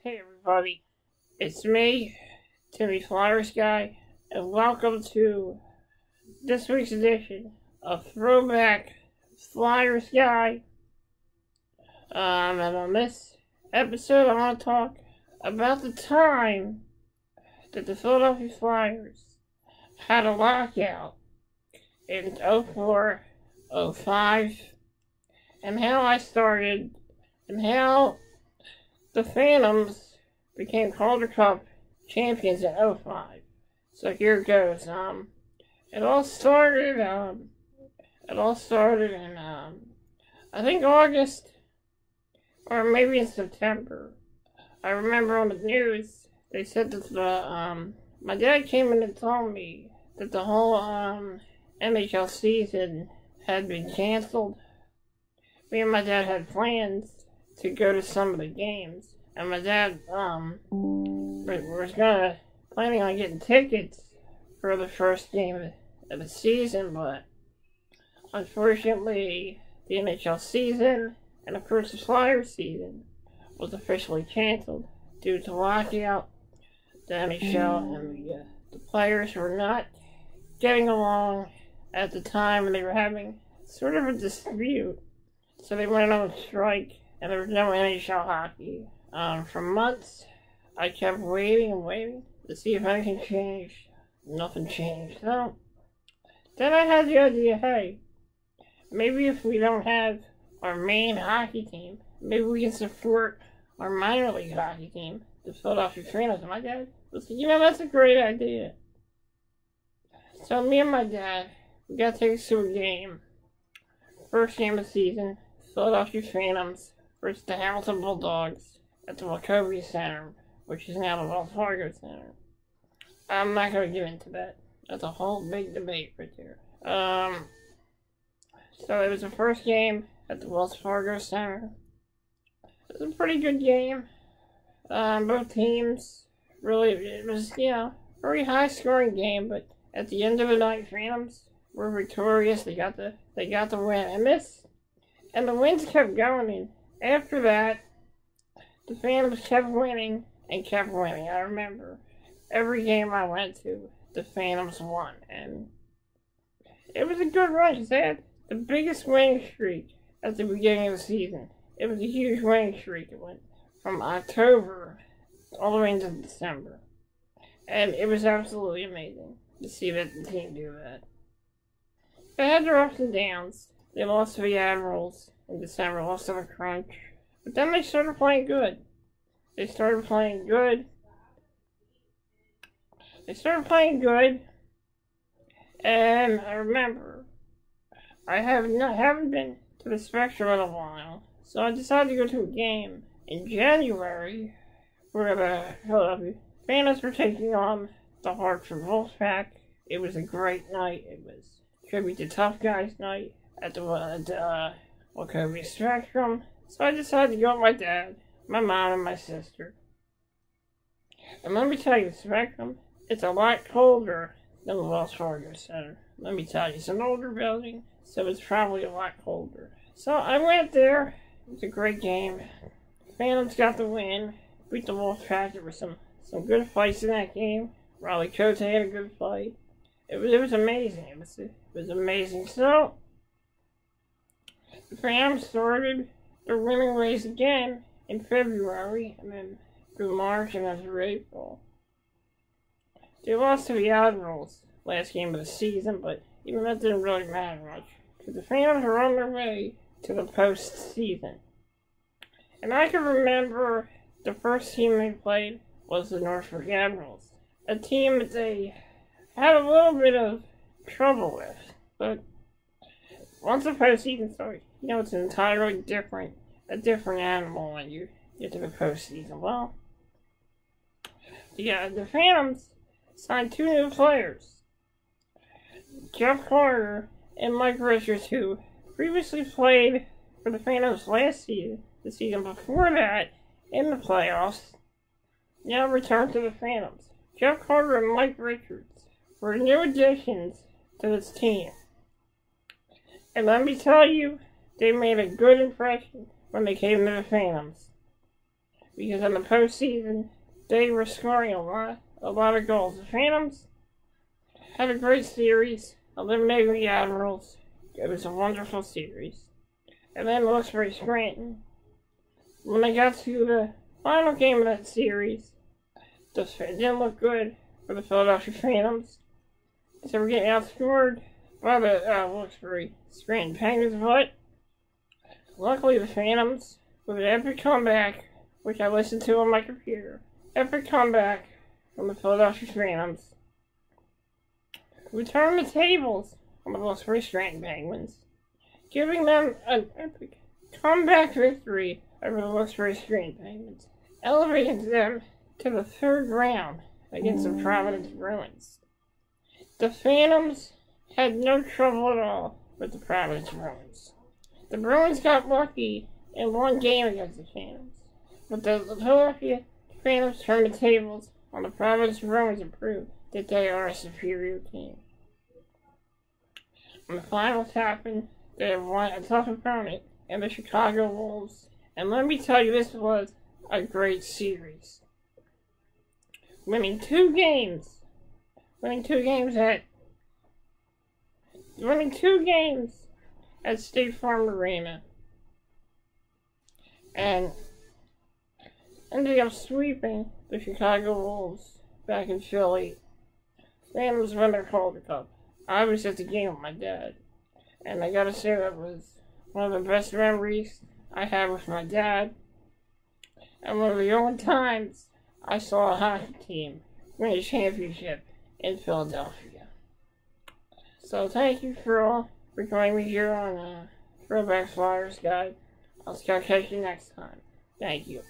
Hey everybody, it's me, Timmy Flyersguy, and welcome to this week's edition of Throwback Flyersguy. And on this episode, I want to talk about the time that the Philadelphia Flyers had a lockout in 04, 05, and how I started, and how the Phantoms became Calder Cup champions in 05. So here it goes. It all started in I think August or maybe in September. I remember on the news they said that my dad came in and told me that the whole NHL season had been canceled. Me and my dad had plans to go to some of the games, and my dad was planning on getting tickets for the first game of the season, but unfortunately the NHL season and of course the Flyers season was officially canceled due to lockout. The NHL and the players were not getting along at the time, and they were having sort of a dispute, so they went on a strike. And there was no NHL hockey. For months, I kept waiting and waiting to see if anything changed. Nothing changed. So, then I had the idea, hey, maybe if we don't have our main hockey team, maybe we can support our minor league hockey team, the Philadelphia Phantoms. And my dad was like, that's a great idea. So me and my dad, we got tickets to a game. First game of the season, Philadelphia Phantoms versus the Hamilton Bulldogs at the Wachovia Center, which is now the Wells Fargo Center. I'm not going to get into that. That's a whole big debate right there. So it was the first game at the Wells Fargo Center. It was a pretty good game. Both teams really, it was, very high scoring game, but at the end of the night, Phantoms were victorious. They got the win. And the wins kept going in. After that, the Phantoms kept winning and kept winning. I remember every game I went to, the Phantoms won. And it was a good run because they had the biggest winning streak at the beginning of the season. It was a huge winning streak. It went from October all the way into December. And it was absolutely amazing to see that the team do that. They had their ups and downs. They lost to the Admirals in December, lost to the Crunch. But then they started playing good. And I remember, I haven't been to the Spectrum in a while. So I decided to go to a game in January where the Philadelphia Phantoms were taking on the Hartford Wolfpack. It was a great night. It was tribute to Tough Guys night at the Wachovia Spectrum. So I decided to go with my dad, my mom, and my sister. And let me tell you, the Spectrum, it's a lot colder than the Wells Fargo Center. Let me tell you, it's an older building, so it's probably a lot colder. So I went there. It was a great game. Phantoms got the win, beat the Wolfpack. There were some good fights in that game. Riley Cote had a good fight. It was amazing. It was amazing. So the Phantoms started their winning ways again in February, and then through March, and then through April. They lost to the Admirals last game of the season, but even that didn't really matter much, because the Phantoms were on their way to the postseason. And I can remember the first team they played was the Norfolk Admirals, a team that they had a little bit of trouble with, but once the postseason started, it's an entirely different animal when you get to the postseason. Well, the Phantoms signed 2 new players, Jeff Carter and Mike Richards, who previously played for the Phantoms last season. The season before that, in the playoffs, now returned to the Phantoms. Jeff Carter and Mike Richards were new additions to this team. And let me tell you, they made a good impression when they came to the Phantoms. because in the postseason, they were scoring a lot of goals. The Phantoms had a great series, eliminating the Admirals. It was a wonderful series. And then Wilkes-Barre Scranton, when they got to the final game of that series, it didn't look good for the Philadelphia Phantoms. So we're getting outscored by the Wilkes-Barre Scranton Penguins, but luckily the Phantoms, with an epic comeback, which I listened to on my computer, epic comeback from the Philadelphia Phantoms, returned the tables on the Wilkes-Barre Scranton Penguins, giving them an epic comeback victory over the Wilkes-Barre Scranton Penguins, elevating them to the third round against the Providence Bruins. The Phantoms had no trouble at all with the Providence Bruins. The Bruins got lucky in one game against the Phantoms, but the Philadelphia Phantoms turned the tables on the Providence Bruins and proved that they are a superior team. When the finals happened, they have won a tough opponent in the Chicago Wolves, and let me tell you, this was a great series. Winning two games at State Farm Arena, and ended up sweeping the Chicago Wolves back in Philly. Phantoms won their Calder Cup. I was at the game with my dad, and I gotta say that was one of the best memories I had with my dad, and one of the only times I saw a hockey team win a championship in Philadelphia. So thank you for joining me here on Throwback Flyersguy. I'll catch you next time. Thank you.